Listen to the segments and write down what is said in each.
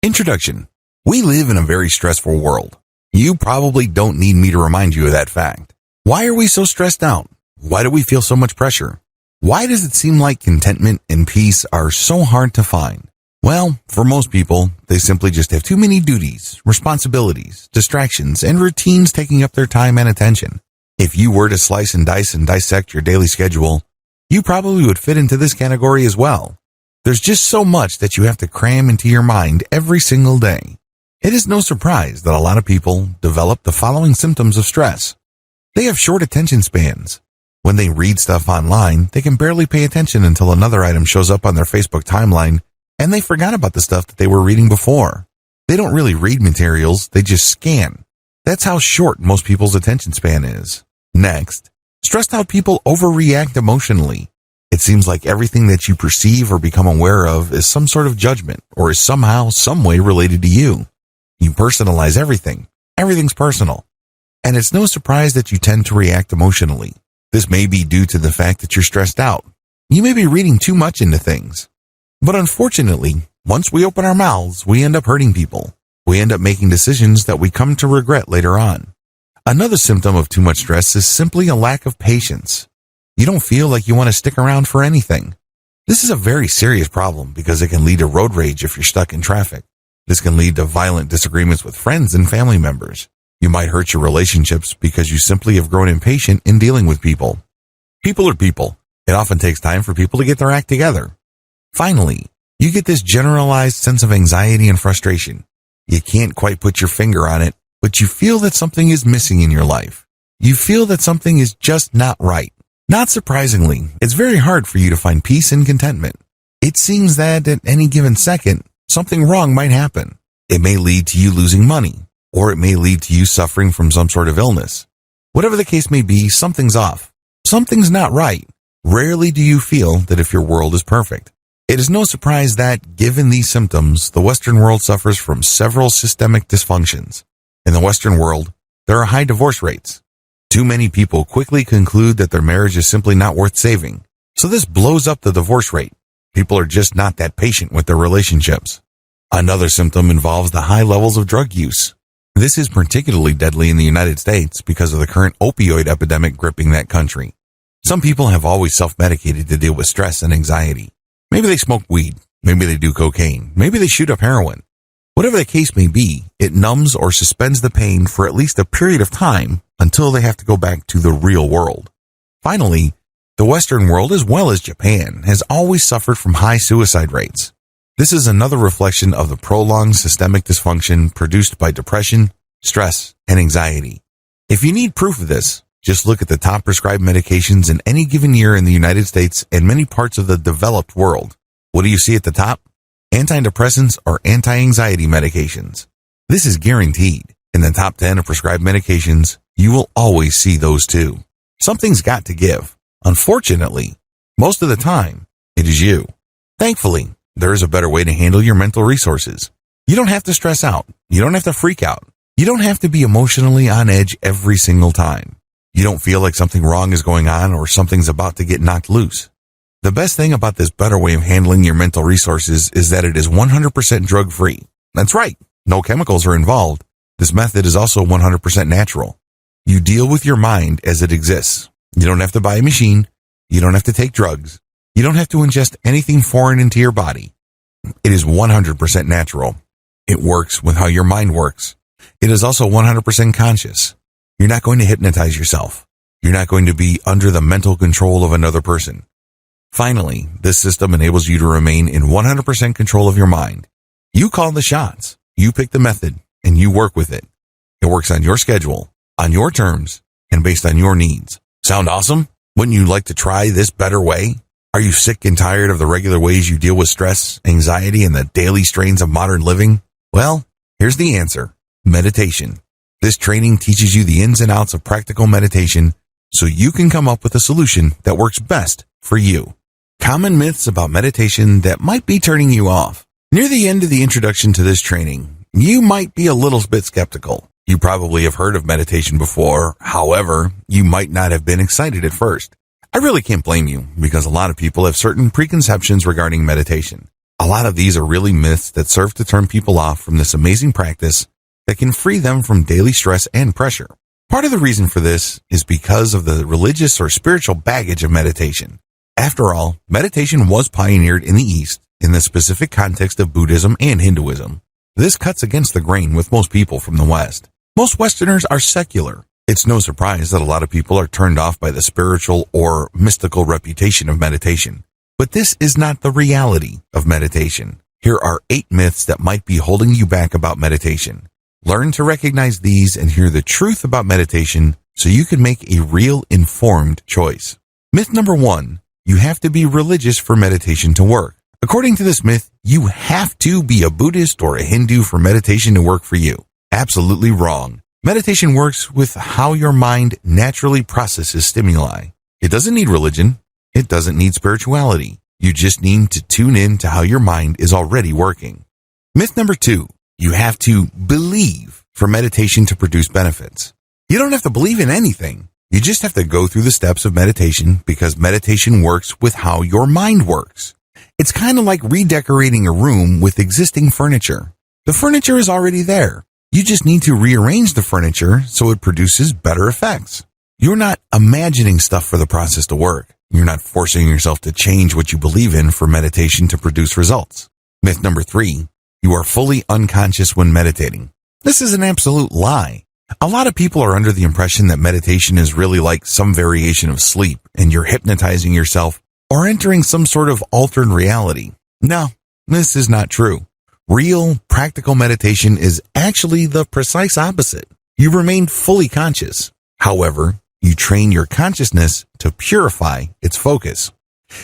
Introduction. We live in a very stressful world. You probably don't need me to remind you of that fact. Why are we so stressed out? Why do we feel so much pressure? Why does it seem like contentment and peace are so hard to find? Well, for most people, they simply just have too many duties, responsibilities, distractions, and routines taking up their time and attention. If you were to slice and dice and dissect your daily schedule, you probably would fit into this category as well. There's just so much that you have to cram into your mind every single day. It is no surprise that a lot of people develop the following symptoms of stress. They have short attention spans. When they read stuff online, they can barely pay attention until another item shows up on their Facebook timeline, and they forgot about the stuff that they were reading before. They don't really read materials, they just scan. That's how short most people's attention span is. Next, stressed out people overreact emotionally. It seems like everything that you perceive or become aware of is some sort of judgment or is somehow, some way related to you. You personalize everything. Everything's personal. And it's no surprise that you tend to react emotionally. This may be due to the fact that you're stressed out. You may be reading too much into things. But unfortunately, once we open our mouths, we end up hurting people. We end up making decisions that we come to regret later on. Another symptom of too much stress is simply a lack of patience. You don't feel like you want to stick around for anything. This is a very serious problem because it can lead to road rage if you're stuck in traffic. This can lead to violent disagreements with friends and family members. You might hurt your relationships because you simply have grown impatient in dealing with people. People are people. It often takes time for people to get their act together. Finally, you get this generalized sense of anxiety and frustration. You can't quite put your finger on it, but you feel that something is missing in your life. You feel that something is just not right. Not surprisingly, it's very hard for you to find peace and contentment. It seems that at any given second, something wrong might happen. It may lead to you losing money, or it may lead to you suffering from some sort of illness. Whatever the case may be, something's off. Something's not right. Rarely do you feel that if your world is perfect. It is no surprise that, given these symptoms, the Western world suffers from several systemic dysfunctions. In the Western world, there are high divorce rates. Too many people quickly conclude that their marriage is simply not worth saving. So this blows up the divorce rate. People are just not that patient with their relationships. Another symptom involves the high levels of drug use. This is particularly deadly in the United States because of the current opioid epidemic gripping that country. Some people have always self-medicated to deal with stress and anxiety. Maybe they smoke weed. Maybe they do cocaine. Maybe they shoot up heroin. Whatever the case may be, it numbs or suspends the pain for at least a period of time until they have to go back to the real world. Finally, the Western world, as well as Japan, has always suffered from high suicide rates. This is another reflection of the prolonged systemic dysfunction produced by depression, stress, and anxiety. If you need proof of this, just look at the top prescribed medications in any given year in the United States and many parts of the developed world. What do you see at the top? Antidepressants or anti-anxiety medications. This is guaranteed. In the top 10 of prescribed medications, you will always see those too. Something's got to give. Unfortunately, most of the time, it is you. Thankfully, there is a better way to handle your mental resources. You don't have to stress out. You don't have to freak out. You don't have to be emotionally on edge every single time. You don't feel like something wrong is going on or something's about to get knocked loose. The best thing about this better way of handling your mental resources is that it is 100% drug-free. That's right. No chemicals are involved. This method is also 100% natural. You deal with your mind as it exists. You don't have to buy a machine. You don't have to take drugs. You don't have to ingest anything foreign into your body. It is 100% natural. It works with how your mind works. It is also 100% conscious. You're not going to hypnotize yourself. You're not going to be under the mental control of another person. Finally, this system enables you to remain in 100% control of your mind. You call the shots. You pick the method, and you work with it. It works on your schedule, on your terms, and based on your needs. Sound awesome? Wouldn't you like to try this better way? Are you sick and tired of the regular ways you deal with stress, anxiety, and the daily strains of modern living? Well, here's the answer. Meditation. This training teaches you the ins and outs of practical meditation so you can come up with a solution that works best for you. Common myths about meditation that might be turning you off. Near the end of the introduction to this training, you might be a little bit skeptical. You probably have heard of meditation before. However, you might not have been excited at first. I really can't blame you because a lot of people have certain preconceptions regarding meditation. A lot of these are really myths that serve to turn people off from this amazing practice that can free them from daily stress and pressure. Part of the reason for this is because of the religious or spiritual baggage of meditation. After all, meditation was pioneered in the East in the specific context of Buddhism and Hinduism. This cuts against the grain with most people from the West. Most Westerners are secular. It's no surprise that a lot of people are turned off by the spiritual or mystical reputation of meditation. But this is not the reality of meditation. Here are 8 myths that might be holding you back about meditation. Learn to recognize these and hear the truth about meditation so you can make a real informed choice. Myth number 1, you have to be religious for meditation to work. According to this myth, you have to be a Buddhist or a Hindu for meditation to work for you. Absolutely wrong. Meditation works with how your mind naturally processes stimuli. It doesn't need religion. It doesn't need spirituality. You just need to tune in to how your mind is already working. Myth number 2, you have to believe for meditation to produce benefits. You don't have to believe in anything. You just have to go through the steps of meditation because meditation works with how your mind works. It's kind of like redecorating a room with existing furniture. The furniture is already there. You just need to rearrange the furniture so it produces better effects. You're not imagining stuff for the process to work. You're not forcing yourself to change what you believe in for meditation to produce results. Myth number 3, you are fully unconscious when meditating. This is an absolute lie. A lot of people are under the impression that meditation is really like some variation of sleep and you're hypnotizing yourself or entering some sort of altered reality. No, this is not true. Real, practical meditation is actually the precise opposite. You remain fully conscious. However, you train your consciousness to purify its focus.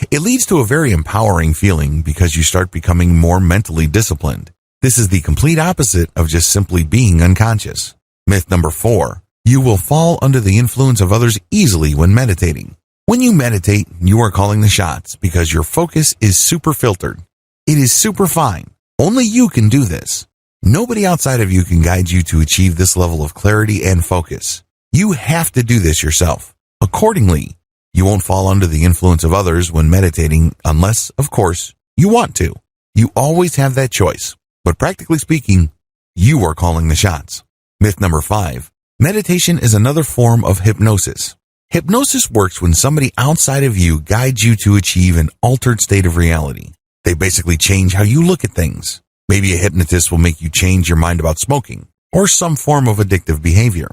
It leads to a very empowering feeling because you start becoming more mentally disciplined. This is the complete opposite of just simply being unconscious. Myth number 4, you will fall under the influence of others easily when meditating. When you meditate, you are calling the shots because your focus is super filtered. It is super fine. Only you can do this. Nobody outside of you can guide you to achieve this level of clarity and focus. You have to do this yourself. Accordingly, you won't fall under the influence of others when meditating unless, of course, you want to. You always have that choice. But practically speaking, you are calling the shots. Myth number 5, meditation is another form of hypnosis. Hypnosis works when somebody outside of you guides you to achieve an altered state of reality. They basically change how you look at things. Maybe a hypnotist will make you change your mind about smoking or some form of addictive behavior.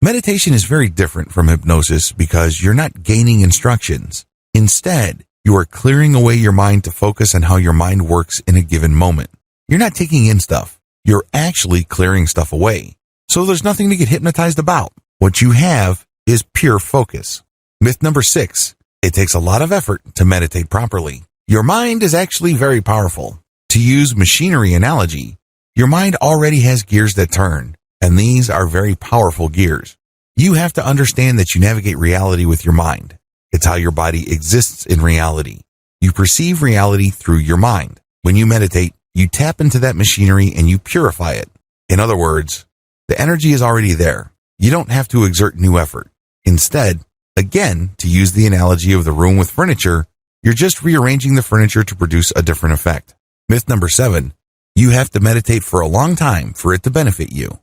Meditation is very different from hypnosis because you're not gaining instructions. Instead, you are clearing away your mind to focus on how your mind works in a given moment. You're not taking in stuff. You're actually clearing stuff away. So there's nothing to get hypnotized about. What you have is pure focus. Myth number 6, it takes a lot of effort to meditate properly. Your mind is actually very powerful. To use machinery analogy, your mind already has gears that turn, and these are very powerful gears. You have to understand that you navigate reality with your mind. It's how your body exists in reality. You perceive reality through your mind. When you meditate, you tap into that machinery and you purify it. In other words, the energy is already there. You don't have to exert new effort. Instead, again, to use the analogy of the room with furniture, you're just rearranging the furniture to produce a different effect. Myth number 7, you have to meditate for a long time for it to benefit you.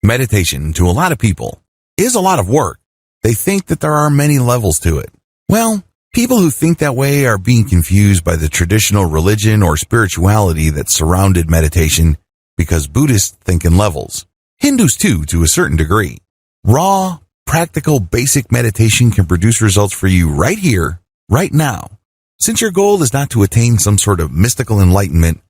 Meditation, to a lot of people, is a lot of work. They think that there are many levels to it. Well, people who think that way are being confused by the traditional religion or spirituality that surrounded meditation because Buddhists think in levels. Hindus too, to a certain degree. Raw, practical, basic meditation can produce results for you right here, right now. Since your goal is not to attain some sort of mystical enlightenment,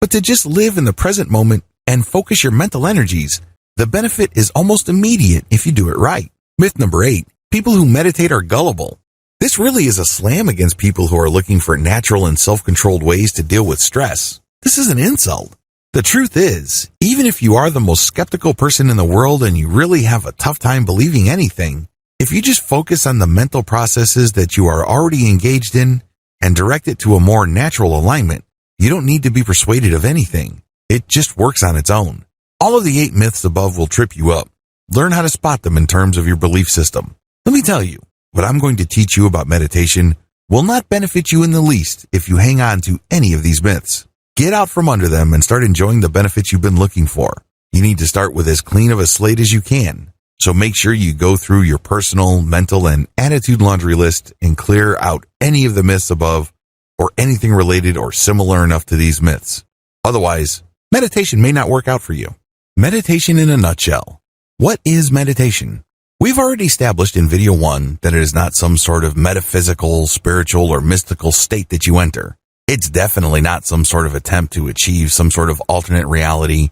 but to just live in the present moment and focus your mental energies, the benefit is almost immediate if you do it right. Myth number 8, people who meditate are gullible. This really is a slam against people who are looking for natural and self-controlled ways to deal with stress. This is an insult. The truth is, even if you are the most skeptical person in the world and you really have a tough time believing anything, if you just focus on the mental processes that you are already engaged in and direct it to a more natural alignment, you don't need to be persuaded of anything. It just works on its own. All of the 8 myths above will trip you up. Learn how to spot them in terms of your belief system. Let me tell you, what I'm going to teach you about meditation will not benefit you in the least if you hang on to any of these myths. Get out from under them and start enjoying the benefits you've been looking for. You need to start with as clean of a slate as you can. So make sure you go through your personal, mental, and attitude laundry list and clear out any of the myths above or anything related or similar enough to these myths. Otherwise, meditation may not work out for you. Meditation in a nutshell. What is meditation? We've already established in video 1 that it is not some sort of metaphysical, spiritual, or mystical state that you enter. It's definitely not some sort of attempt to achieve some sort of alternate reality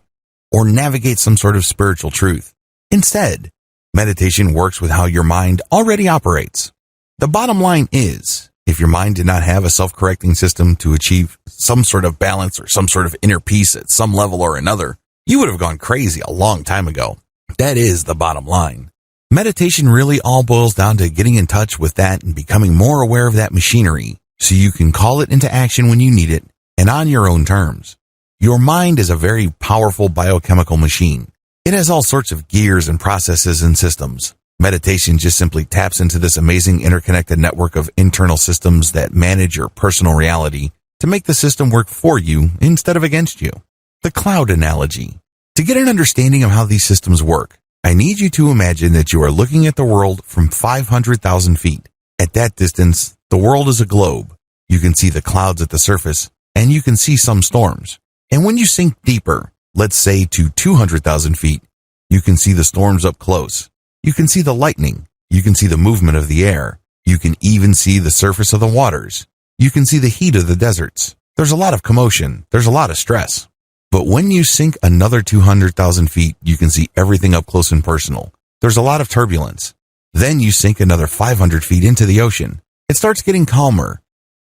or navigate some sort of spiritual truth. Instead, meditation works with how your mind already operates. The bottom line is, if your mind did not have a self-correcting system to achieve some sort of balance or some sort of inner peace at some level or another, you would have gone crazy a long time ago. That is the bottom line. Meditation really all boils down to getting in touch with that and becoming more aware of that machinery so you can call it into action when you need it and on your own terms. Your mind is a very powerful biochemical machine. It has all sorts of gears and processes and systems. Meditation just simply taps into this amazing interconnected network of internal systems that manage your personal reality to make the system work for you instead of against you. The cloud analogy. To get an understanding of how these systems work, I need you to imagine that you are looking at the world from 500,000 feet. At that distance, the world is a globe. You can see the clouds at the surface, and you can see some storms. And when you sink deeper, let's say to 200,000 feet, you can see the storms up close. You can see the lightning. You can see the movement of the air. You can even see the surface of the waters. You can see the heat of the deserts. There's a lot of commotion. There's a lot of stress. But when you sink another 200,000 feet, you can see everything up close and personal. There's a lot of turbulence. Then you sink another 500 feet into the ocean. It starts getting calmer.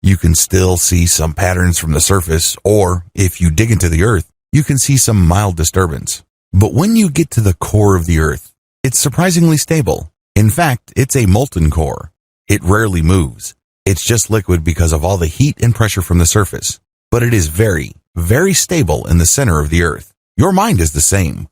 You can still see some patterns from the surface, or if you dig into the earth, you can see some mild disturbance. But when you get to the core of the earth, it's surprisingly stable. In fact, it's a molten core. It rarely moves. It's just liquid because of all the heat and pressure from the surface. But it is very, very stable in the center of the earth. Your mind is the same.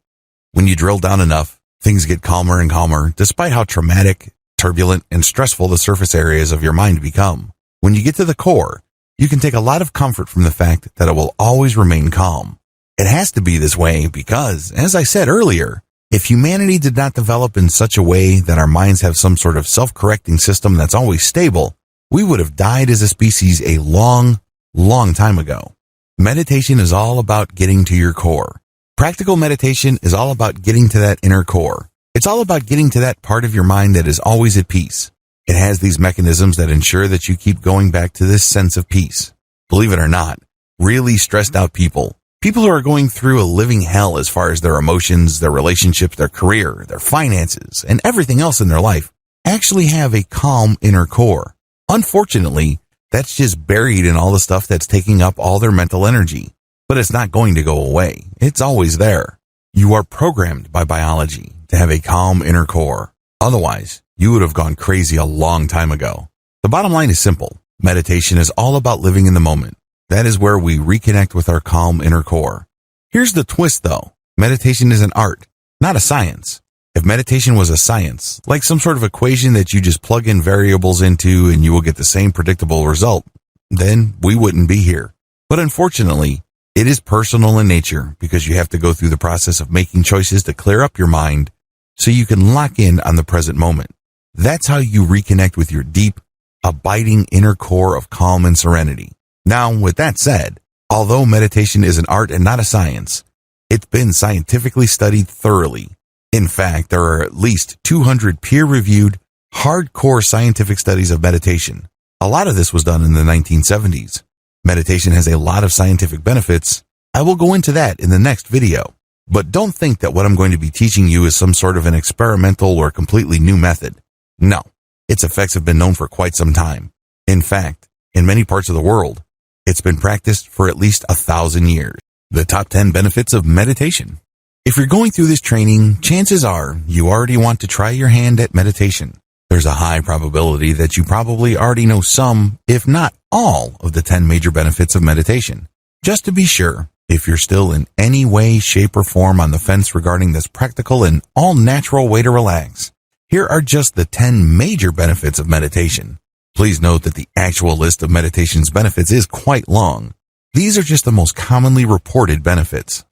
When you drill down enough, things get calmer and calmer, despite how traumatic, turbulent, and stressful the surface areas of your mind become. When you get to the core, you can take a lot of comfort from the fact that it will always remain calm. It has to be this way because, as I said earlier, if humanity did not develop in such a way that our minds have some sort of self-correcting system that's always stable, we would have died as a species a long, long time ago. Meditation is all about getting to your core. Practical meditation is all about getting to that inner core. It's all about getting to that part of your mind that is always at peace. It has these mechanisms that ensure that you keep going back to this sense of peace. Believe it or not, really stressed out people who are going through a living hell as far as their emotions, their relationships, their career, their finances, and everything else in their life, actually have a calm inner core. Unfortunately, that's just buried in all the stuff that's taking up all their mental energy. But it's not going to go away. It's always there. You are programmed by biology to have a calm inner core. Otherwise, you would have gone crazy a long time ago. The bottom line is simple. Meditation is all about living in the moment. That is where we reconnect with our calm inner core. Here's the twist though. Meditation is an art, not a science. If meditation was a science, like some sort of equation that you just plug in variables into and you will get the same predictable result, then we wouldn't be here. But unfortunately, it is personal in nature because you have to go through the process of making choices to clear up your mind so you can lock in on the present moment. That's how you reconnect with your deep, abiding inner core of calm and serenity. Now, with that said, although meditation is an art and not a science, it's been scientifically studied thoroughly. In fact, there are at least 200 peer-reviewed, hardcore scientific studies of meditation. A lot of this was done in the 1970s. Meditation has a lot of scientific benefits. I will go into that in the next video. But don't think that what I'm going to be teaching you is some sort of an experimental or completely new method. No, its effects have been known for quite some time. In fact, in many parts of the world, it's been practiced for at least 1,000 years. The top 10 benefits of meditation. If you're going through this training, chances are you already want to try your hand at meditation. There's a high probability that you probably already know some, if not all, of the 10 major benefits of meditation. Just to be sure, if you're still in any way, shape, or form on the fence regarding this practical and all-natural way to relax, here are just the 10 major benefits of meditation. Please note that the actual list of meditation's benefits is quite long. These are just the most commonly reported benefits.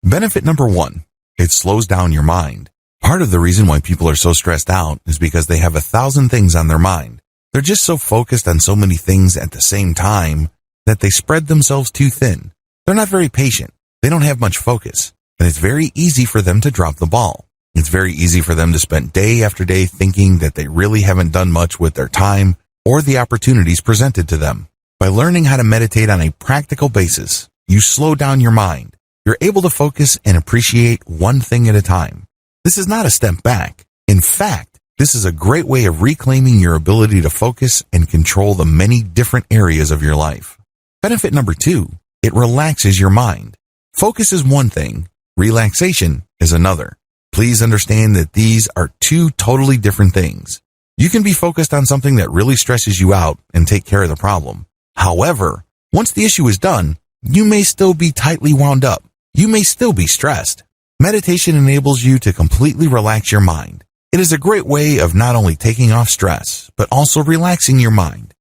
Benefit number 1, it slows down your mind. Part of the reason why people are so stressed out is because they have 1,000 things on their mind. They're just so focused on so many things at the same time that they spread themselves too thin. They're not very patient. They don't have much focus, and it's very easy for them to drop the ball. It's very easy for them to spend day after day thinking that they really haven't done much with their time or the opportunities presented to them. By learning how to meditate on a practical basis, you slow down your mind. You're able to focus and appreciate one thing at a time. This is not a step back. In fact, this is a great way of reclaiming your ability to focus and control the many different areas of your life. Benefit number 2, it relaxes your mind. Focus is one thing, relaxation is another. Please understand that these are two totally different things. You can be focused on something that really stresses you out and take care of the problem. However, once the issue is done, you may still be tightly wound up. You may still be stressed. Meditation enables you to completely relax your mind. It is a great way of not only taking off stress, but also relaxing your mind.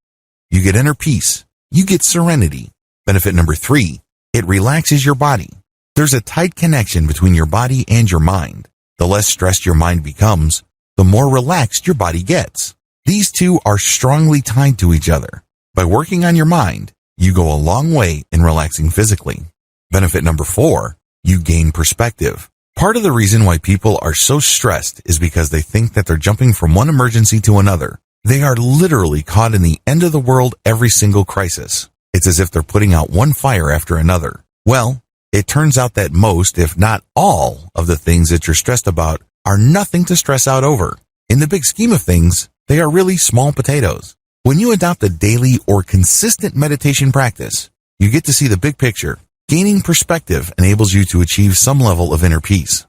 You get inner peace. You get serenity. Benefit number 3, it relaxes your body. There's a tight connection between your body and your mind. The less stressed your mind becomes, the more relaxed your body gets. These two are strongly tied to each other. By working on your mind, you go a long way in relaxing physically. Benefit number 4, you gain perspective. Part of the reason why people are so stressed is because they think that they're jumping from one emergency to another. They are literally caught in the end of the world every single crisis. It's as if they're putting out one fire after another. Well, it turns out that most, if not all, of the things that you're stressed about are nothing to stress out over. In the big scheme of things, they are really small potatoes. When you adopt a daily or consistent meditation practice, you get to see the big picture. Gaining perspective enables you to achieve some level of inner peace.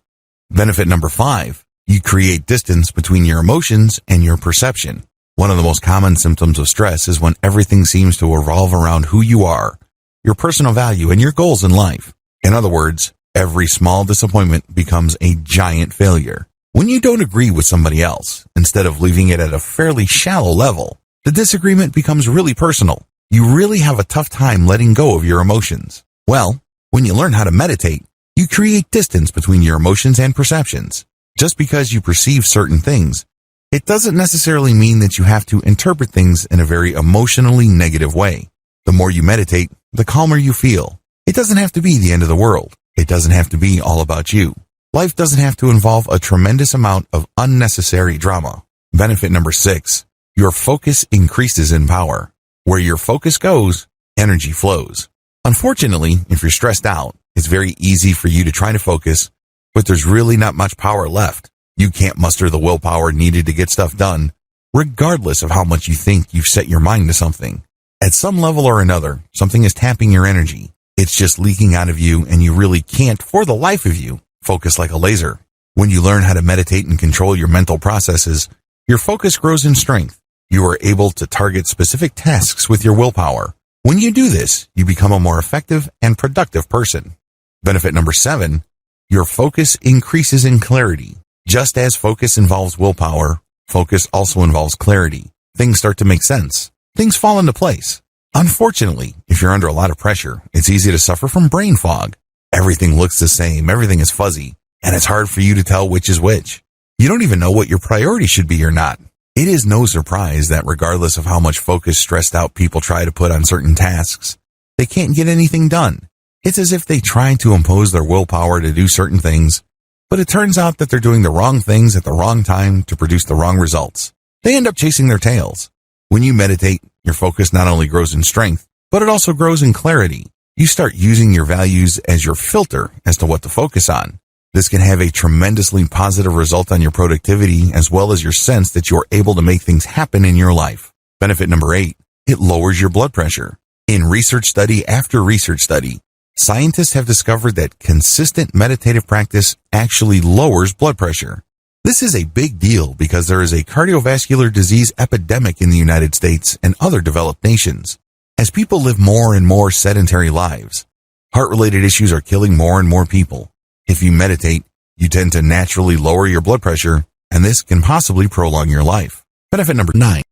Benefit number 5, you create distance between your emotions and your perception. One of the most common symptoms of stress is when everything seems to revolve around who you are, your personal value, and your goals in life. In other words, every small disappointment becomes a giant failure. When you don't agree with somebody else, instead of leaving it at a fairly shallow level, the disagreement becomes really personal. You really have a tough time letting go of your emotions. Well, when you learn how to meditate, you create distance between your emotions and perceptions. Just because you perceive certain things, it doesn't necessarily mean that you have to interpret things in a very emotionally negative way. The more you meditate, the calmer you feel. It doesn't have to be the end of the world. It doesn't have to be all about you. Life doesn't have to involve a tremendous amount of unnecessary drama. Benefit number 6, your focus increases in power. Where your focus goes, energy flows. Unfortunately, if you're stressed out, it's very easy for you to try to focus, but there's really not much power left. You can't muster the willpower needed to get stuff done, regardless of how much you think you've set your mind to something. At some level or another, something is tapping your energy. It's just leaking out of you, and you really can't, for the life of you, focus like a laser. When you learn how to meditate and control your mental processes, your focus grows in strength. You are able to target specific tasks with your willpower. When you do this, you become a more effective and productive person. Benefit number 7, your focus increases in clarity. Just as focus involves willpower, focus also involves clarity. Things start to make sense. Things fall into place. Unfortunately, if you're under a lot of pressure, it's easy to suffer from brain fog. Everything looks the same, everything is fuzzy, and it's hard for you to tell which is which. You don't even know what your priority should be or not. It is no surprise that regardless of how much focus stressed out people try to put on certain tasks, they can't get anything done. It's as if they try to impose their willpower to do certain things, but it turns out that they're doing the wrong things at the wrong time to produce the wrong results. They end up chasing their tails. When you meditate, your focus not only grows in strength, but it also grows in clarity. You start using your values as your filter as to what to focus on. This can have a tremendously positive result on your productivity as well as your sense that you're able to make things happen in your life. Benefit number 8, it lowers your blood pressure. In research study after research study, scientists have discovered that consistent meditative practice actually lowers blood pressure. This is a big deal because there is a cardiovascular disease epidemic in the United States and other developed nations. As people live more and more sedentary lives, heart-related issues are killing more and more people. If you meditate, you tend to naturally lower your blood pressure, and this can possibly prolong your life. Benefit number 9,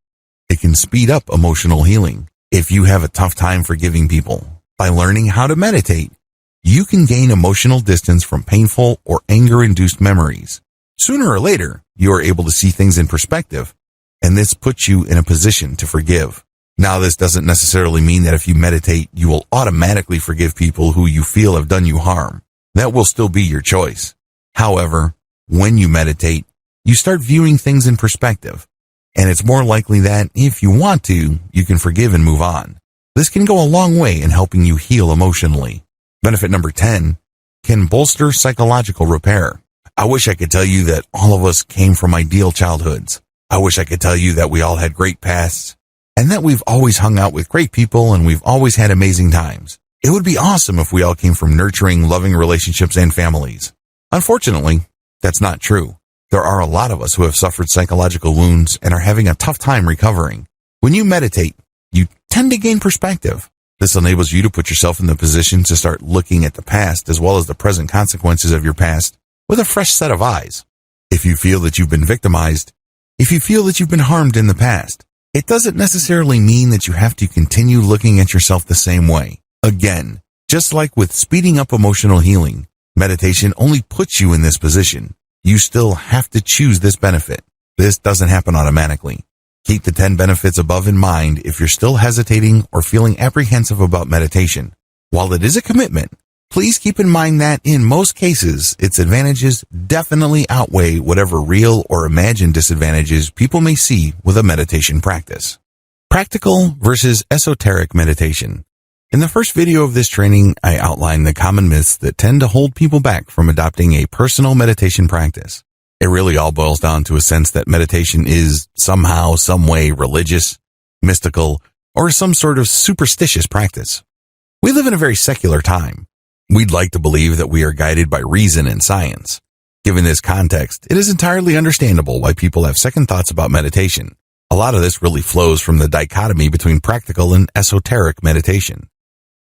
it can speed up emotional healing. If you have a tough time forgiving people, By learning how to meditate, you can gain emotional distance from painful or anger-induced memories. Sooner or later, you are able to see things in perspective, and this puts you in a position to forgive. Now, this doesn't necessarily mean that if you meditate, you will automatically forgive people who you feel have done you harm. That will still be your choice. However, when you meditate, you start viewing things in perspective, and it's more likely that, if you want to, you can forgive and move on. This can go a long way in helping you heal emotionally. Benefit number 10 can bolster psychological repair. I wish I could tell you that all of us came from ideal childhoods. I wish I could tell you that we all had great pasts, and that we've always hung out with great people and we've always had amazing times. It would be awesome if we all came from nurturing, loving relationships and families. Unfortunately, that's not true. There are a lot of us who have suffered psychological wounds and are having a tough time recovering. When you meditate, you tend to gain perspective. This enables you to put yourself in the position to start looking at the past as well as the present consequences of your past with a fresh set of eyes. If you feel that you've been victimized, if you feel that you've been harmed in the past, it doesn't necessarily mean that you have to continue looking at yourself the same way. Again, just like with speeding up emotional healing, meditation only puts you in this position. You still have to choose this benefit. This doesn't happen automatically. Keep the 10 benefits above in mind if you're still hesitating or feeling apprehensive about meditation. While it is a commitment, please keep in mind that in most cases, its advantages definitely outweigh whatever real or imagined disadvantages people may see with a meditation practice. Practical versus esoteric meditation. In the first video of this training, I outlined the common myths that tend to hold people back from adopting a personal meditation practice. It really all boils down to a sense that meditation is somehow, some way religious, mystical, or some sort of superstitious practice. We live in a very secular time. We'd like to believe that we are guided by reason and science. Given this context, it is entirely understandable why people have second thoughts about meditation. A lot of this really flows from the dichotomy between practical and esoteric meditation.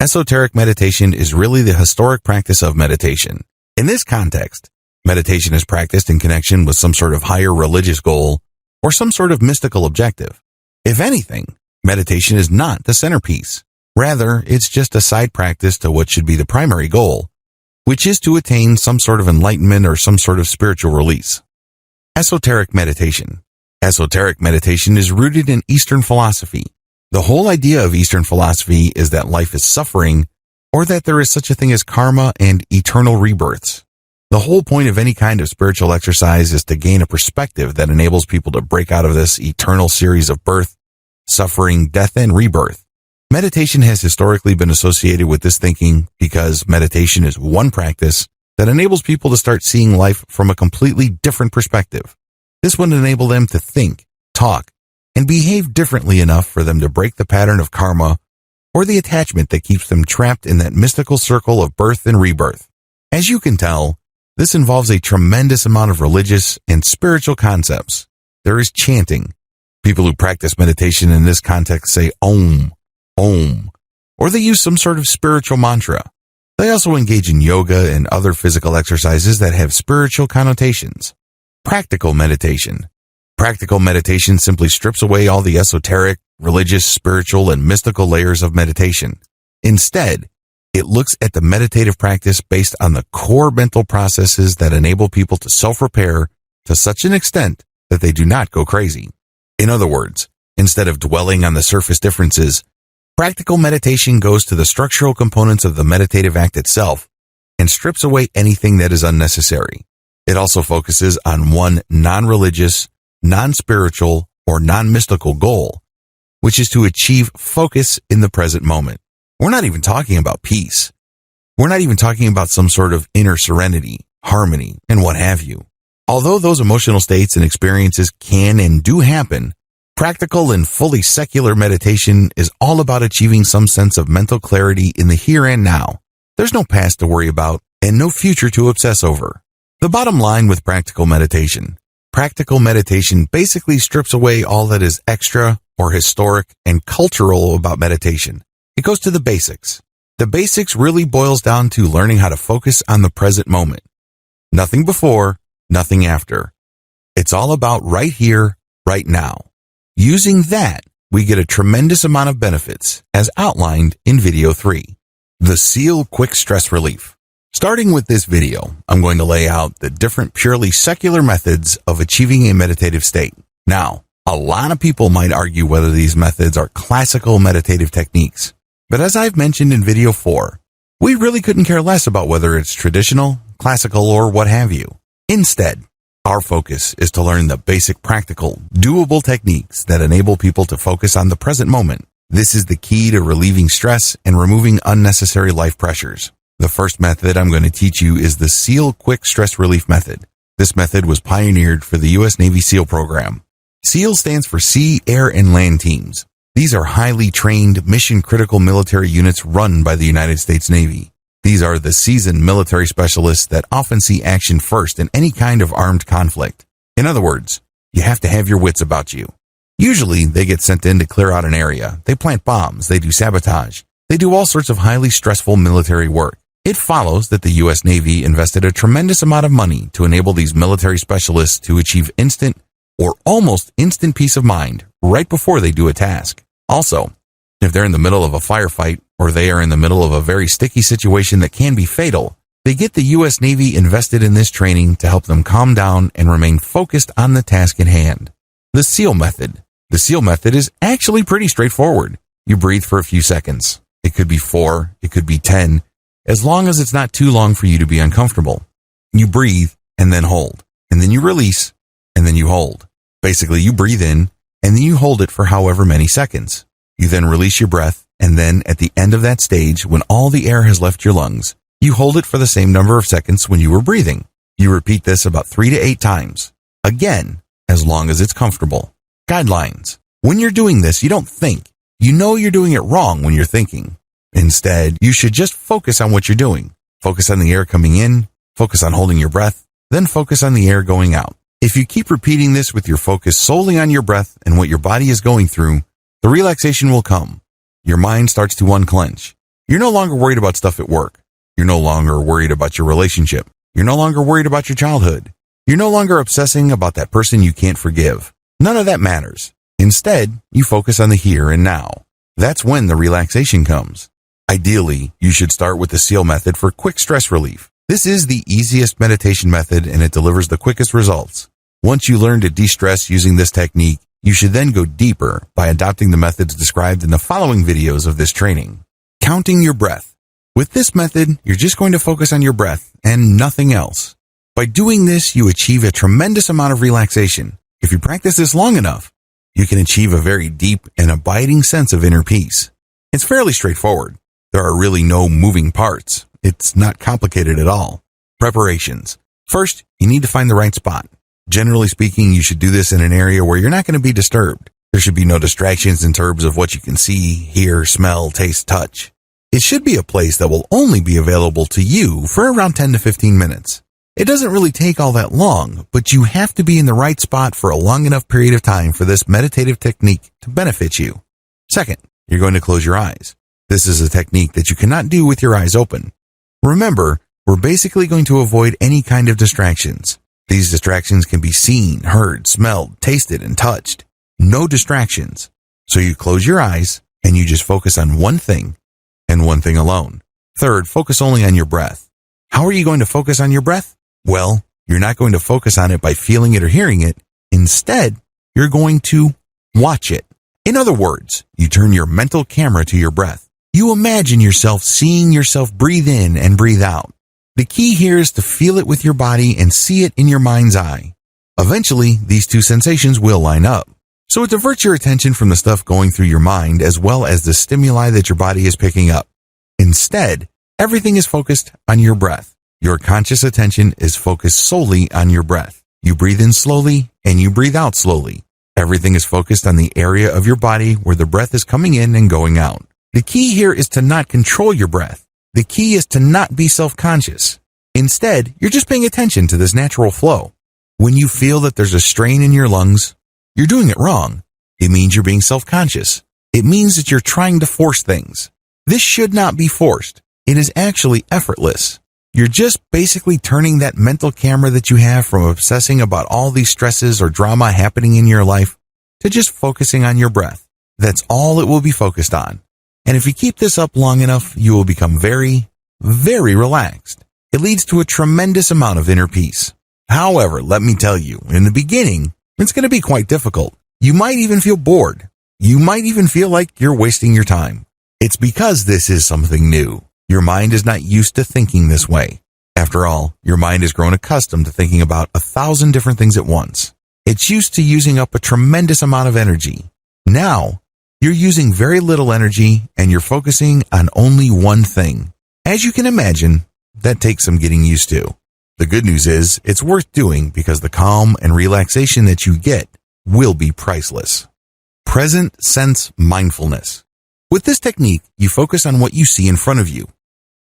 Esoteric meditation is really the historic practice of meditation. In this context, meditation is practiced in connection with some sort of higher religious goal or some sort of mystical objective. If anything, meditation is not the centerpiece. Rather, it's just a side practice to what should be the primary goal, which is to attain some sort of enlightenment or some sort of spiritual release. Esoteric meditation. Esoteric meditation is rooted in Eastern philosophy. The whole idea of Eastern philosophy is that life is suffering, or that there is such a thing as karma and eternal rebirths. The whole point of any kind of spiritual exercise is to gain a perspective that enables people to break out of this eternal series of birth, suffering, death, and rebirth. Meditation has historically been associated with this thinking because meditation is one practice that enables people to start seeing life from a completely different perspective. This would enable them to think, talk, and behave differently enough for them to break the pattern of karma or the attachment that keeps them trapped in that mystical circle of birth and rebirth. As you can tell, this involves a tremendous amount of religious and spiritual concepts. There is chanting. People who practice meditation in this context say Om, Om, or they use some sort of spiritual mantra. They also engage in yoga and other physical exercises that have spiritual connotations. Practical meditation. Practical meditation simply strips away all the esoteric, religious, spiritual, and mystical layers of meditation. Instead, it looks at the meditative practice based on the core mental processes that enable people to self-repair to such an extent that they do not go crazy. In other words, instead of dwelling on the surface differences, practical meditation goes to the structural components of the meditative act itself and strips away anything that is unnecessary. It also focuses on one non-religious, non-spiritual, or non-mystical goal, which is to achieve focus in the present moment. We're not even talking about peace. We're not even talking about some sort of inner serenity, harmony, and what have you. Although those emotional states and experiences can and do happen, practical and fully secular meditation is all about achieving some sense of mental clarity in the here and now. There's no past to worry about and no future to obsess over. The bottom line with practical meditation basically strips away all that is extra or historic and cultural about meditation. It goes to the basics. The basics really boils down to learning how to focus on the present moment. Nothing before, nothing after. It's all about right here, right now. Using that, we get a tremendous amount of benefits, as outlined in video 3. The SEAL Quick Stress Relief. Starting with this video, I'm going to lay out the different purely secular methods of achieving a meditative state. Now, a lot of people might argue whether these methods are classical meditative techniques, but as I've mentioned in video 4, we really couldn't care less about whether it's traditional, classical, or what have you. Instead, our focus is to learn the basic practical, doable techniques that enable people to focus on the present moment. This is the key to relieving stress and removing unnecessary life pressures. The first method I'm going to teach you is the SEAL Quick Stress Relief Method. This method was pioneered for the U.S. Navy SEAL program. SEAL stands for Sea, Air, and Land Teams. These are highly trained, mission-critical military units run by the United States Navy. These are the seasoned military specialists that often see action first in any kind of armed conflict. In other words, you have to have your wits about you. Usually, they get sent in to clear out an area. They plant bombs. They do sabotage. They do all sorts of highly stressful military work. It follows that the U.S. Navy invested a tremendous amount of money to enable these military specialists to achieve instant or almost instant peace of mind right before they do a task. Also, if they're in the middle of a firefight or they are in the middle of a very sticky situation that can be fatal, they get the U.S. Navy invested in this training to help them calm down and remain focused on the task at hand. The SEAL method. The SEAL method is actually pretty straightforward. You breathe for a few seconds. It could be 4, it could be 10, as long as it's not too long for you to be uncomfortable. You breathe and then hold, and then you release, and then you hold. Basically, you breathe in, and then you hold it for however many seconds. You then release your breath, and then at the end of that stage, when all the air has left your lungs, you hold it for the same number of seconds when you were breathing. You repeat this about 3 to 8 times. Again, as long as it's comfortable. Guidelines. When you're doing this, you don't think. You know you're doing it wrong when you're thinking. Instead, you should just focus on what you're doing. Focus on the air coming in, focus on holding your breath, then focus on the air going out. If you keep repeating this with your focus solely on your breath and what your body is going through, the relaxation will come. Your mind starts to unclench. You're no longer worried about stuff at work. You're no longer worried about your relationship. You're no longer worried about your childhood. You're no longer obsessing about that person you can't forgive. None of that matters. Instead, you focus on the here and now. That's when the relaxation comes. Ideally, you should start with the SEAL method for quick stress relief. This is the easiest meditation method and it delivers the quickest results. Once you learn to de-stress using this technique, you should then go deeper by adopting the methods described in the following videos of this training. Counting your breath. With this method, you're just going to focus on your breath and nothing else. By doing this, you achieve a tremendous amount of relaxation. If you practice this long enough, you can achieve a very deep and abiding sense of inner peace. It's fairly straightforward. There are really no moving parts. It's not complicated at all. Preparations. First, you need to find the right spot. Generally speaking, you should do this in an area where you're not going to be disturbed. There should be no distractions in terms of what you can see, hear, smell, taste, touch. It should be a place that will only be available to you for around 10 to 15 minutes. It doesn't really take all that long, but you have to be in the right spot for a long enough period of time for this meditative technique to benefit you. Second, you're going to close your eyes. This is a technique that you cannot do with your eyes open. Remember, we're basically going to avoid any kind of distractions. These distractions can be seen, heard, smelled, tasted, and touched. No distractions. So you close your eyes and you just focus on one thing and one thing alone. Third, focus only on your breath. How are you going to focus on your breath? Well, you're not going to focus on it by feeling it or hearing it. Instead, you're going to watch it. In other words, you turn your mental camera to your breath. You imagine yourself seeing yourself breathe in and breathe out. The key here is to feel it with your body and see it in your mind's eye. Eventually, these two sensations will line up. So it diverts your attention from the stuff going through your mind as well as the stimuli that your body is picking up. Instead, everything is focused on your breath. Your conscious attention is focused solely on your breath. You breathe in slowly and you breathe out slowly. Everything is focused on the area of your body where the breath is coming in and going out. The key here is to not control your breath. The key is to not be self-conscious. Instead, you're just paying attention to this natural flow. When you feel that there's a strain in your lungs, you're doing it wrong. It means you're being self-conscious. It means that you're trying to force things. This should not be forced. It is actually effortless. You're just basically turning that mental camera that you have from obsessing about all these stresses or drama happening in your life to just focusing on your breath. That's all it will be focused on. And if you keep this up long enough, you will become very, very relaxed. It leads to a tremendous amount of inner peace. However, let me tell you, in the beginning, it's going to be quite difficult. You might even feel bored. You might even feel like you're wasting your time. It's because this is something new. Your mind is not used to thinking this way. After all, your mind has grown accustomed to thinking about 1,000 different things at once. It's used to using up a tremendous amount of energy. Now, you're using very little energy and you're focusing on only one thing. As you can imagine, that takes some getting used to. The good news is, it's worth doing because the calm and relaxation that you get will be priceless. Present sense mindfulness. With this technique, you focus on what you see in front of you.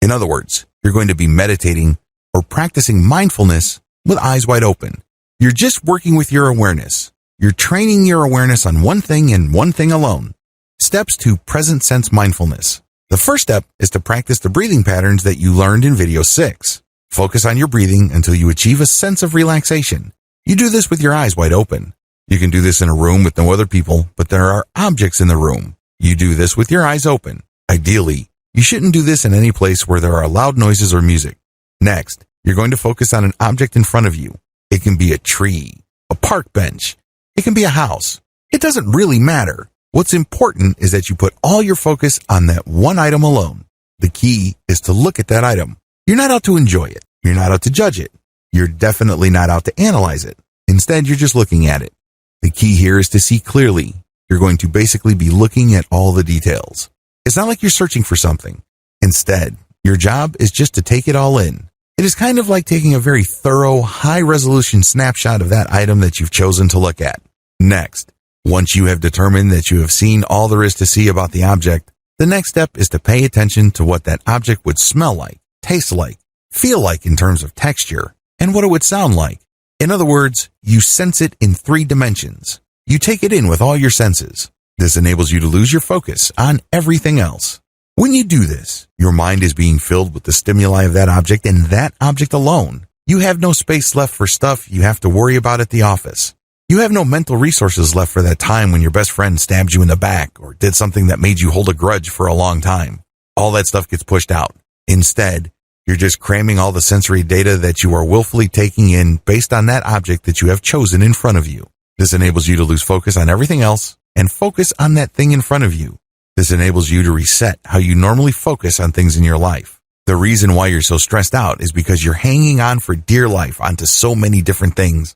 In other words, you're going to be meditating or practicing mindfulness with eyes wide open. You're just working with your awareness. You're training your awareness on one thing and one thing alone. Steps to present sense mindfulness. The first step is to practice the breathing patterns that you learned in video 6. Focus on your breathing until you achieve a sense of relaxation. You do this with your eyes wide open. You can do this in a room with no other people, but there are objects in the room. You do this with your eyes open. Ideally, you shouldn't do this in any place where there are loud noises or music. Next, you're going to focus on an object in front of you. It can be a tree, a park bench. It can be a house. It doesn't really matter. What's important is that you put all your focus on that one item alone. The key is to look at that item. You're not out to enjoy it. You're not out to judge it. You're definitely not out to analyze it. Instead, you're just looking at it. The key here is to see clearly. You're going to basically be looking at all the details. It's not like you're searching for something. Instead, your job is just to take it all in. It is kind of like taking a very thorough, high-resolution snapshot of that item that you've chosen to look at. Next, once you have determined that you have seen all there is to see about the object, the next step is to pay attention to what that object would smell like, taste like, feel like in terms of texture, and what it would sound like. In other words, you sense it in 3 dimensions. You take it in with all your senses. This enables you to lose your focus on everything else. When you do this, your mind is being filled with the stimuli of that object and that object alone. You have no space left for stuff you have to worry about at the office. You have no mental resources left for that time when your best friend stabbed you in the back or did something that made you hold a grudge for a long time. All that stuff gets pushed out. Instead, you're just cramming all the sensory data that you are willfully taking in based on that object that you have chosen in front of you. This enables you to lose focus on everything else and focus on that thing in front of you. This enables you to reset how you normally focus on things in your life. The reason why you're so stressed out is because you're hanging on for dear life onto so many different things,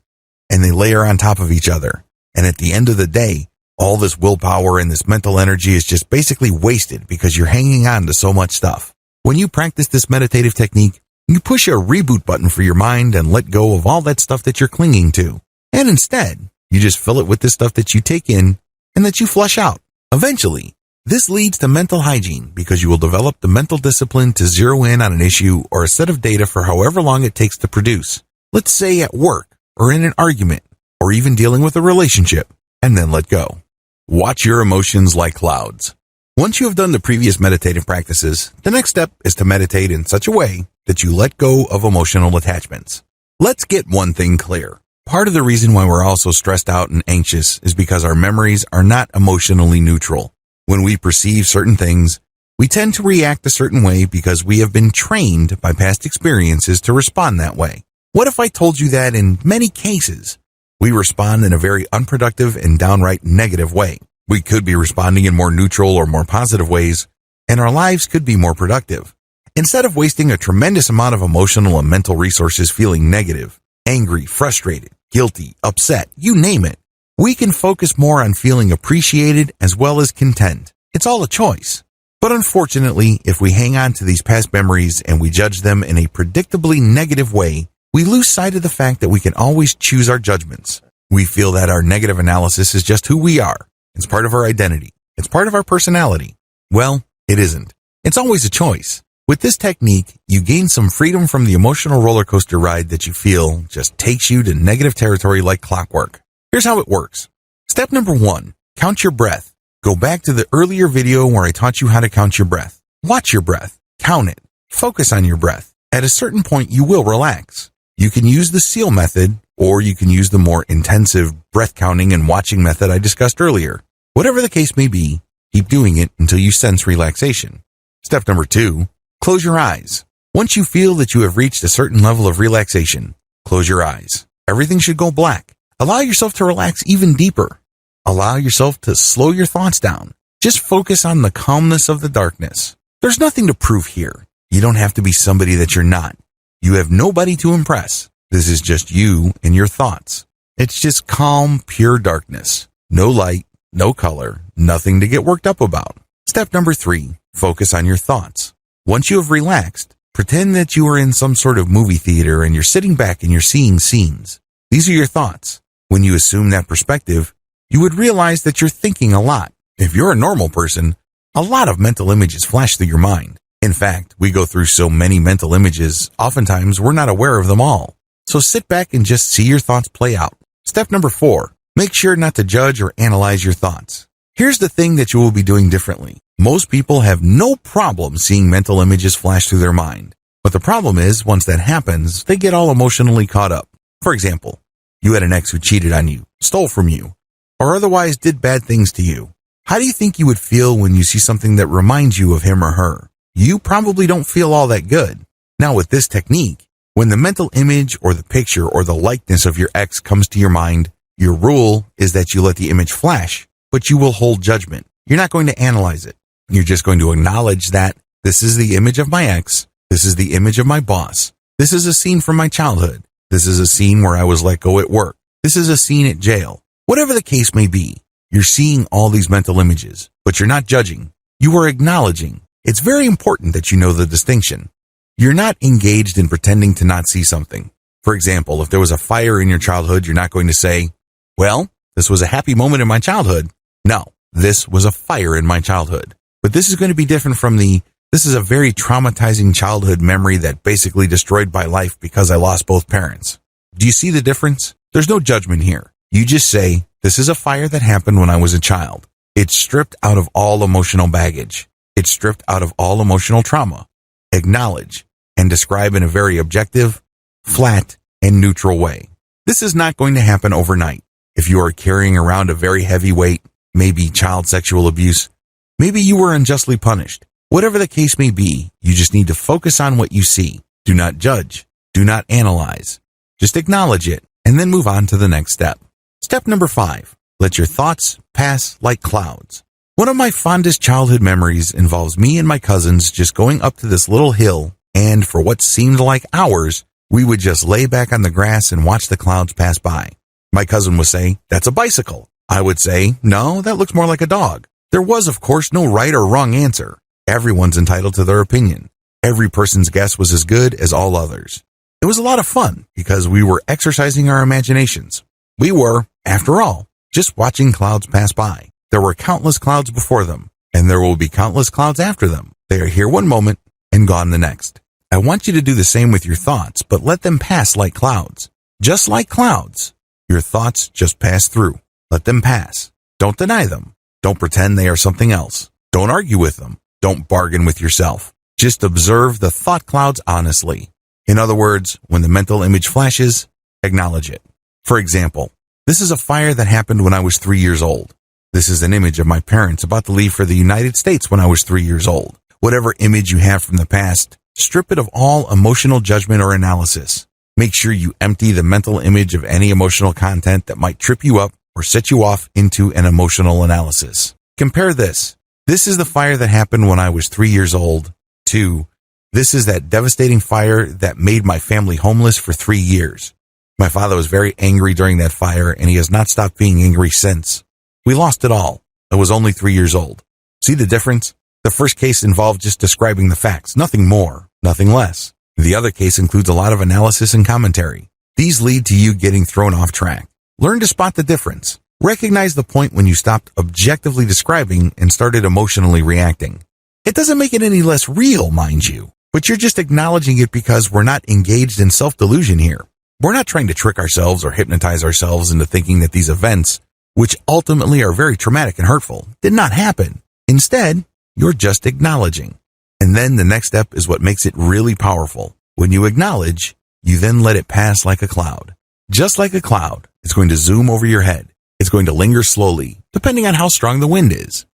and they layer on top of each other. And at the end of the day, all this willpower and this mental energy is just basically wasted because you're hanging on to so much stuff. When you practice this meditative technique, you push a reboot button for your mind and let go of all that stuff that you're clinging to. And instead, you just fill it with the stuff that you take in and that you flush out. Eventually, this leads to mental hygiene because you will develop the mental discipline to zero in on an issue or a set of data for however long it takes to produce. Let's say at work or in an argument or even dealing with a relationship, and then let go. Watch your emotions like clouds. Once you have done the previous meditative practices, the next step is to meditate in such a way that you let go of emotional attachments. Let's get one thing clear. Part of the reason why we're all so stressed out and anxious is because our memories are not emotionally neutral. When we perceive certain things, we tend to react a certain way because we have been trained by past experiences to respond that way. What if I told you that in many cases, we respond in a very unproductive and downright negative way? We could be responding in more neutral or more positive ways, and our lives could be more productive. Instead of wasting a tremendous amount of emotional and mental resources feeling negative, angry, frustrated, guilty, upset, you name it, we can focus more on feeling appreciated as well as content. It's all a choice. But unfortunately, if we hang on to these past memories and we judge them in a predictably negative way, we lose sight of the fact that we can always choose our judgments. We feel that our negative analysis is just who we are. It's part of our identity. It's part of our personality. Well, it isn't. It's always a choice. With this technique, you gain some freedom from the emotional roller coaster ride that you feel just takes you to negative territory like clockwork. Here's how it works. Step number 1, count your breath. Go back to the earlier video where I taught you how to count your breath. Watch your breath. Count it. Focus on your breath. At a certain point, you will relax. You can use the SEAL method, or you can use the more intensive breath counting and watching method I discussed earlier. Whatever the case may be, Keep doing it until you sense relaxation. Step number 2, close your eyes. Once you feel that you have reached a certain level of relaxation, close your eyes. Everything should go black. Allow yourself to relax even deeper. Allow yourself to slow your thoughts down. Just focus on the calmness of the darkness. There's nothing to prove here. You don't have to be somebody that you're not. You have nobody to impress. This is just you and your thoughts. It's just calm, pure darkness. No light, no color, nothing to get worked up about. Step number 3, focus on your thoughts. Once you have relaxed, pretend that you are in some sort of movie theater and you're sitting back and you're seeing scenes. These are your thoughts. When you assume that perspective, you would realize that you're thinking a lot. If you're a normal person, a lot of mental images flash through your mind. In fact, we go through so many mental images, oftentimes we're not aware of them all. So sit back and just see your thoughts play out. Step number 4, make sure not to judge or analyze your thoughts. Here's the thing that you will be doing differently. Most people have no problem seeing mental images flash through their mind. But the problem is, once that happens, they get all emotionally caught up. For example, you had an ex who cheated on you, stole from you, or otherwise did bad things to you. How do you think you would feel when you see something that reminds you of him or her? You probably don't feel all that good. Now with this technique, when the mental image or the picture or the likeness of your ex comes to your mind, your rule is that you let the image flash, but you will hold judgment. You're not going to analyze it. You're just going to acknowledge that this is the image of my ex, this is the image of my boss, this is a scene from my childhood, this is a scene where I was let go at work, this is a scene at jail. Whatever the case may be, you're seeing all these mental images, but you're not judging. You are acknowledging. It's very important that you know the distinction. You're not engaged in pretending to not see something. For example, if there was a fire in your childhood, you're not going to say, well, this was a happy moment in my childhood. No, this was a fire in my childhood. But this is going to be different from this is a very traumatizing childhood memory that basically destroyed my life because I lost both parents. Do you see the difference? There's no judgment here. You just say, this is a fire that happened when I was a child. It's stripped out of all emotional baggage. It's stripped out of all emotional trauma. Acknowledge and describe in a very objective, flat, and neutral way. This is not going to happen overnight. If you are carrying around a very heavy weight, maybe child sexual abuse, maybe you were unjustly punished. Whatever the case may be, you just need to focus on what you see. Do not judge. Do not analyze. Just acknowledge it and then move on to the next step. Step number 5, let your thoughts pass like clouds. One of my fondest childhood memories involves me and my cousins just going up to this little hill, and for what seemed like hours, we would just lay back on the grass and watch the clouds pass by. My cousin would say, that's a bicycle. I would say, no, that looks more like a dog. There was, of course, no right or wrong answer. Everyone's entitled to their opinion. Every person's guess was as good as all others. It was a lot of fun because we were exercising our imaginations. We were, after all, just watching clouds pass by. There were countless clouds before them, and there will be countless clouds after them. They are here one moment and gone the next. I want you to do the same with your thoughts, but let them pass like clouds. Just like clouds, your thoughts just pass through. Let them pass. Don't deny them. Don't pretend they are something else. Don't argue with them. Don't bargain with yourself. Just observe the thought clouds honestly. In other words, when the mental image flashes, acknowledge it. For example, this is a fire that happened when I was 3 years old. This is an image of my parents about to leave for the United States when I was 3 years old. Whatever image you have from the past, strip it of all emotional judgment or analysis. Make sure you empty the mental image of any emotional content that might trip you up or set you off into an emotional analysis. Compare this. This is the fire that happened when I was 3 years old, to this is that devastating fire that made my family homeless for 3 years. My father was very angry during that fire, and he has not stopped being angry since. We lost it all. I was only 3 years old. See the difference? The first case involved just describing the facts, nothing more, nothing less. The other case includes a lot of analysis and commentary. These lead to you getting thrown off track. Learn to spot the difference. Recognize the point when you stopped objectively describing and started emotionally reacting. It doesn't make it any less real, mind you, but you're just acknowledging it because we're not engaged in self-delusion here. We're not trying to trick ourselves or hypnotize ourselves into thinking that these events, which ultimately are very traumatic and hurtful, did not happen. Instead, you're just acknowledging. And then the next step is what makes it really powerful. When you acknowledge, you then let it pass like a cloud. Just like a cloud, it's going to zoom over your head. It's going to linger slowly, depending on how strong the wind is.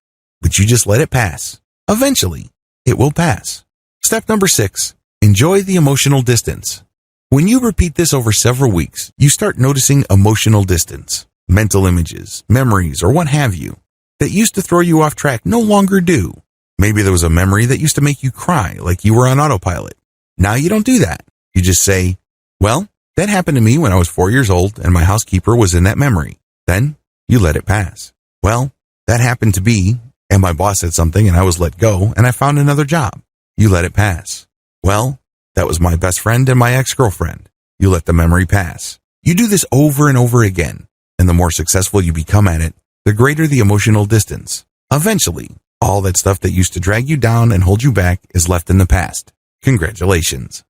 but you just let it pass. Eventually, it will pass. Step number 6, enjoy the emotional distance. When you repeat this over several weeks, you start noticing emotional distance. Mental images, memories, or what have you that used to throw you off track no longer do. Maybe there was a memory that used to make you cry like you were on autopilot. Now you don't do that. You just say, well, that happened to me when I was 4 years old and my housekeeper was in that memory. Then you let it pass. Well, that happened to be, and my boss said something and I was let go and I found another job. You let it pass. Well, that was my best friend and my ex-girlfriend. You let the memory pass. You do this over and over again, and the more successful you become at it, the greater the emotional distance. Eventually, all that stuff that used to drag you down and hold you back is left in the past. Congratulations.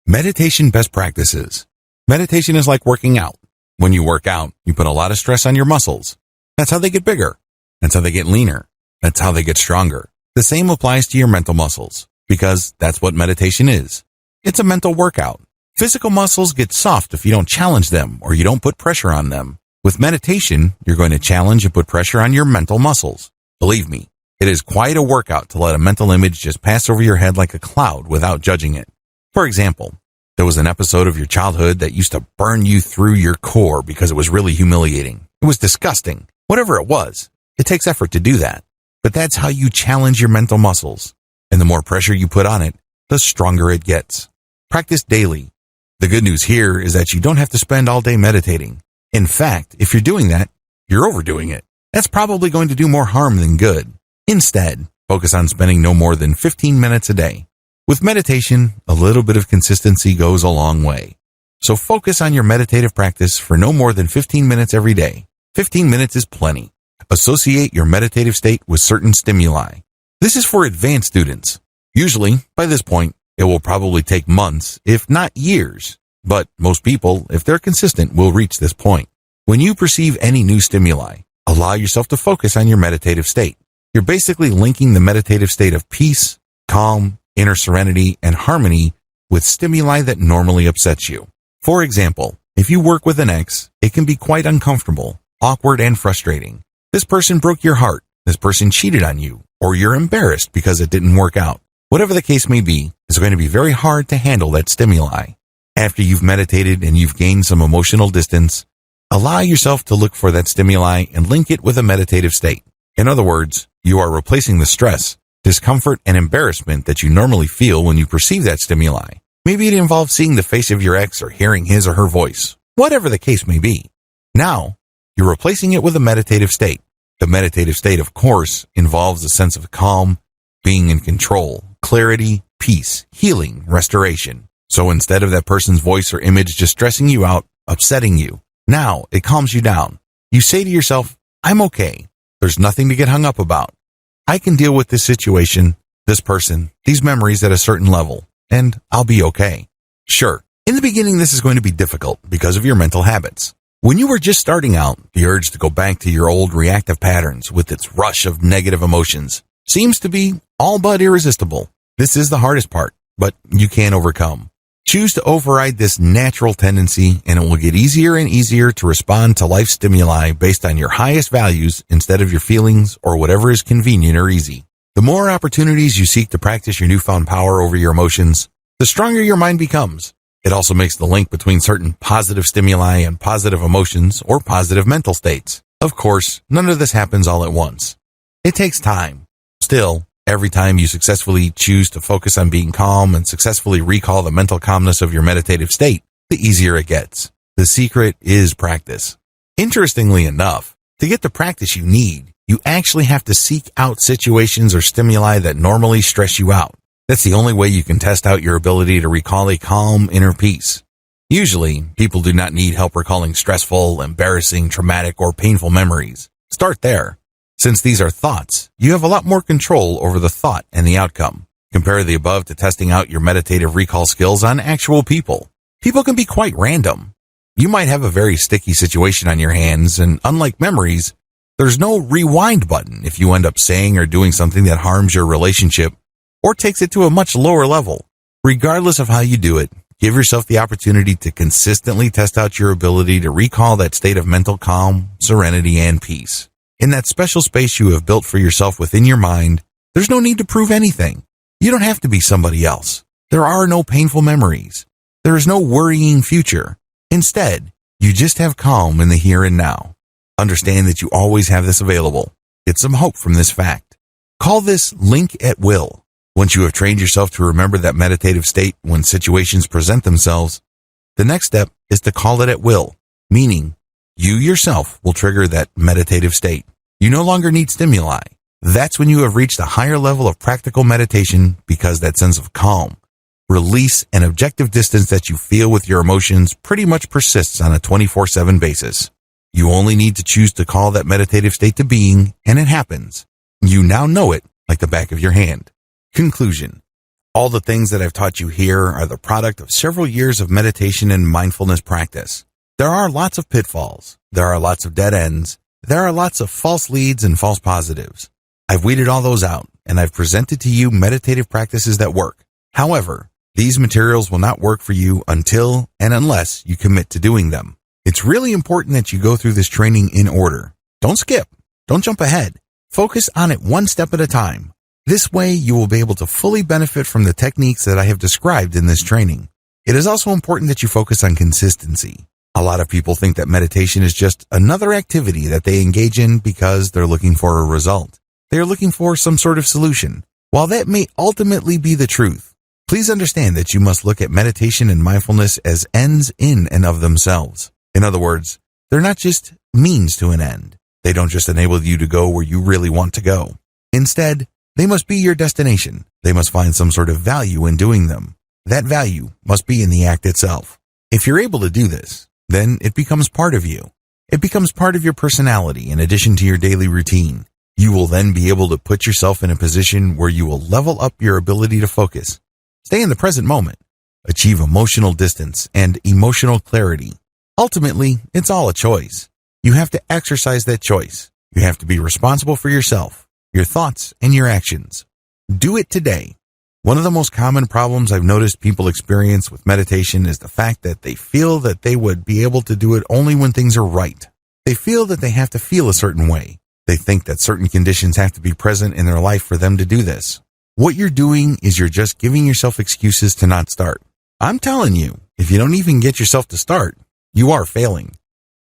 Meditation best practices. Meditation is like working out. When you work out, you put a lot of stress on your muscles. That's how they get bigger. That's how they get leaner. That's how they get stronger. The same applies to your mental muscles, because that's what meditation is. It's a mental workout. Physical muscles get soft if you don't challenge them or you don't put pressure on them. With meditation, you're going to challenge and put pressure on your mental muscles. Believe me, it is quite a workout to let a mental image just pass over your head like a cloud without judging it. For example, there was an episode of your childhood that used to burn you through your core because it was really humiliating. It was disgusting. Whatever it was, it takes effort to do that. But that's how you challenge your mental muscles. And the more pressure you put on it, the stronger it gets. Practice daily. The good news here is that you don't have to spend all day meditating. In fact, if you're doing that, you're overdoing it. That's probably going to do more harm than good. Instead, focus on spending no more than 15 minutes a day. With meditation, a little bit of consistency goes a long way. So focus on your meditative practice for no more than 15 minutes every day. 15 minutes is plenty. Associate your meditative state with certain stimuli. This is for advanced students. Usually, by this point, it will probably take months, if not years. But most people, if they're consistent, will reach this point. When you perceive any new stimuli, allow yourself to focus on your meditative state. You're basically linking the meditative state of peace, calm, inner serenity, and harmony with stimuli that normally upsets you. For example, if you work with an ex, it can be quite uncomfortable, awkward, and frustrating. This person broke your heart, this person cheated on you, or you're embarrassed because it didn't work out. Whatever the case may be, it's going to be very hard to handle that stimuli. After you've meditated and you've gained some emotional distance, allow yourself to look for that stimuli and link it with a meditative state. In other words, you are replacing the stress, discomfort, and embarrassment that you normally feel when you perceive that stimuli. Maybe it involves seeing the face of your ex or hearing his or her voice. Whatever the case may be. Now, you're replacing it with a meditative state. The meditative state, of course, involves a sense of calm, being in control, clarity, peace, healing, restoration. So instead of that person's voice or image just stressing you out, upsetting you, now it calms you down. You say to yourself, I'm okay. There's nothing to get hung up about. I can deal with this situation, this person, these memories at a certain level, and I'll be okay. Sure, in the beginning this is going to be difficult because of your mental habits. When you were just starting out, the urge to go back to your old reactive patterns with its rush of negative emotions seems to be all but irresistible. This is the hardest part, but you can overcome. Choose to override this natural tendency, and it will get easier and easier to respond to life stimuli based on your highest values instead of your feelings or whatever is convenient or easy. The more opportunities you seek to practice your newfound power over your emotions, the stronger your mind becomes. It also makes the link between certain positive stimuli and positive emotions or positive mental states. Of course, none of this happens all at once. It takes time. Still, every time you successfully choose to focus on being calm and successfully recall the mental calmness of your meditative state, the easier it gets. The secret is practice. Interestingly enough, to get the practice you need, you actually have to seek out situations or stimuli that normally stress you out. That's the only way you can test out your ability to recall a calm inner peace. Usually, people do not need help recalling stressful, embarrassing, traumatic, or painful memories. Start there. Since these are thoughts, you have a lot more control over the thought and the outcome. Compare the above to testing out your meditative recall skills on actual people. People can be quite random. You might have a very sticky situation on your hands, and unlike memories, there's no rewind button if you end up saying or doing something that harms your relationship or takes it to a much lower level. Regardless of how you do it, give yourself the opportunity to consistently test out your ability to recall that state of mental calm, serenity, and peace. In that special space you have built for yourself within your mind, there's no need to prove anything. You don't have to be somebody else. There are no painful memories. There is no worrying future. Instead, you just have calm in the here and now. Understand that you always have this available. Get some hope from this fact. Call this link at will. Once you have trained yourself to remember that meditative state when situations present themselves, the next step is to call it at will, meaning you yourself will trigger that meditative state. You no longer need stimuli. That's when you have reached a higher level of practical meditation, because that sense of calm, release, and objective distance that you feel with your emotions pretty much persists on a 24/7 basis. You only need to choose to call that meditative state to being, and it happens. You now know it like the back of your hand. Conclusion. All the things that I've taught you here are the product of several years of meditation and mindfulness practice. There are lots of pitfalls. There are lots of dead ends. There are lots of false leads and false positives. I've weeded all those out, and I've presented to you meditative practices that work. However, these materials will not work for you until and unless you commit to doing them. It's really important that you go through this training in order. Don't skip. Don't jump ahead. Focus on it one step at a time. This way, you will be able to fully benefit from the techniques that I have described in this training. It is also important that you focus on consistency. A lot of people think that meditation is just another activity that they engage in because they're looking for a result. They are looking for some sort of solution. While that may ultimately be the truth, please understand that you must look at meditation and mindfulness as ends in and of themselves. In other words, they're not just means to an end. They don't just enable you to go where you really want to go. Instead, they must be your destination. They must find some sort of value in doing them. That value must be in the act itself. If you're able to do this, then it becomes part of you. It becomes part of your personality in addition to your daily routine. You will then be able to put yourself in a position where you will level up your ability to focus, stay in the present moment, achieve emotional distance and emotional clarity. Ultimately, it's all a choice. You have to exercise that choice. You have to be responsible for yourself, your thoughts, and your actions. Do it today. One of the most common problems I've noticed people experience with meditation is the fact that they feel that they would be able to do it only when things are right. They feel that they have to feel a certain way. They think that certain conditions have to be present in their life for them to do this. What you're doing is you're just giving yourself excuses to not start. I'm telling you, if you don't even get yourself to start, you are failing.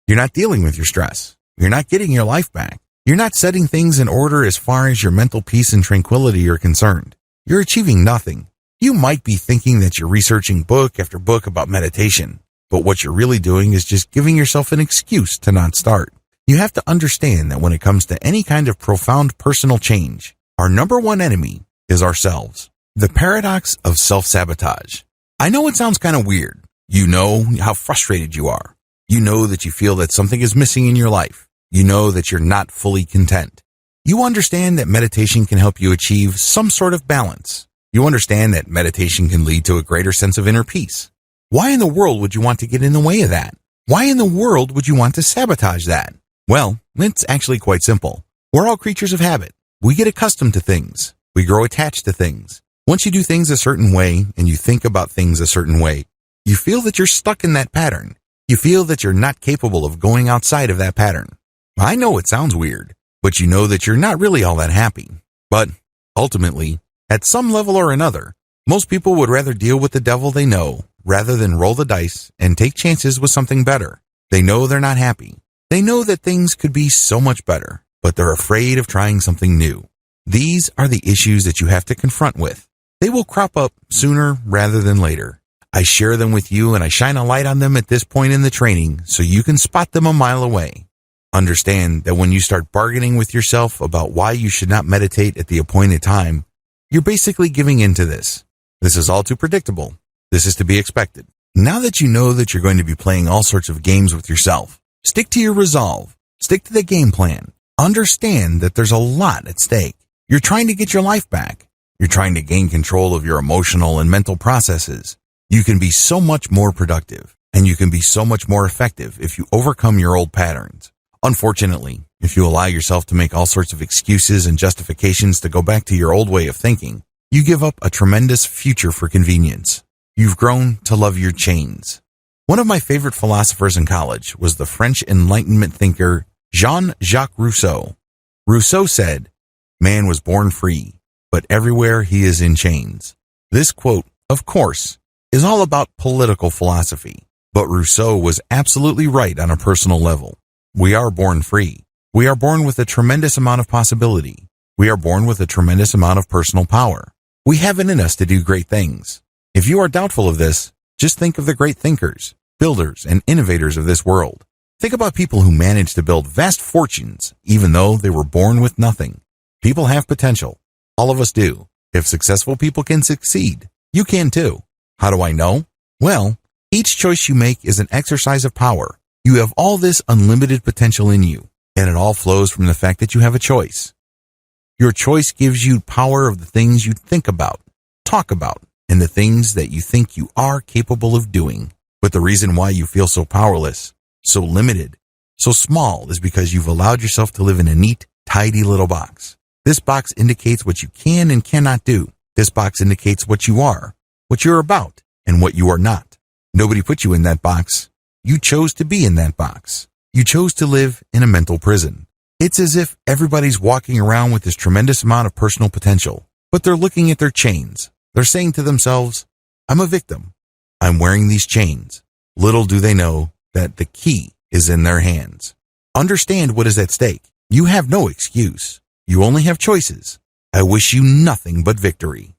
You're not dealing with your stress. You're not getting your life back. You're not setting things in order as far as your mental peace and tranquility are concerned. You're achieving nothing. You might be thinking that you're researching book after book about meditation, but what you're really doing is just giving yourself an excuse to not start. You have to understand that when it comes to any kind of profound personal change, our number one enemy is ourselves. The paradox of self-sabotage. I know it sounds kind of weird. You know how frustrated you are. You know that you feel that something is missing in your life. You know that you're not fully content. You understand that meditation can help you achieve some sort of balance. You understand that meditation can lead to a greater sense of inner peace. Why in the world would you want to get in the way of that? Why in the world would you want to sabotage that? Well, it's actually quite simple. We're all creatures of habit. We get accustomed to things. We grow attached to things. Once you do things a certain way and you think about things a certain way, you feel that you're stuck in that pattern. You feel that you're not capable of going outside of that pattern. I know it sounds weird, but you know that you're not really all that happy. But ultimately, at some level or another, most people would rather deal with the devil they know rather than roll the dice and take chances with something better. They know they're not happy. They know that things could be so much better, but they're afraid of trying something new. These are the issues that you have to confront with. They will crop up sooner rather than later. I share them with you and I shine a light on them at this point in the training so you can spot them a mile away. Understand that when you start bargaining with yourself about why you should not meditate at the appointed time, you're basically giving in to this. This is all too predictable. This is to be expected. Now that you know that you're going to be playing all sorts of games with yourself, stick to your resolve. Stick to the game plan. Understand that there's a lot at stake. You're trying to get your life back. You're trying to gain control of your emotional and mental processes. You can be so much more productive, and you can be so much more effective if you overcome your old patterns. Unfortunately, if you allow yourself to make all sorts of excuses and justifications to go back to your old way of thinking, you give up a tremendous future for convenience. You've grown to love your chains. One of my favorite philosophers in college was the French Enlightenment thinker Jean-Jacques Rousseau. Rousseau said, "Man was born free, but everywhere he is in chains." This quote, of course, is all about political philosophy, but Rousseau was absolutely right on a personal level. We are born free. We are born with a tremendous amount of possibility. We are born with a tremendous amount of personal power. We have it in us to do great things. If you are doubtful of this, just think of the great thinkers, builders, and innovators of this world. Think about people who managed to build vast fortunes even though they were born with nothing. People have potential. All of us do. If successful people can succeed, you can too. How do I know? Well, each choice you make is an exercise of power. You have all this unlimited potential in you, and it all flows from the fact that you have a choice. Your choice gives you power of the things you think about, talk about, and the things that you think you are capable of doing. But the reason why you feel so powerless, so limited, so small is because you've allowed yourself to live in a neat, tidy little box. This box indicates what you can and cannot do. This box indicates what you are, what you're about, and what you are not. Nobody put you in that box. You chose to be in that box. You chose to live in a mental prison. It's as if everybody's walking around with this tremendous amount of personal potential, but they're looking at their chains. They're saying to themselves, "I'm a victim. I'm wearing these chains." Little do they know that the key is in their hands. Understand what is at stake. You have no excuse. You only have choices. I wish you nothing but victory.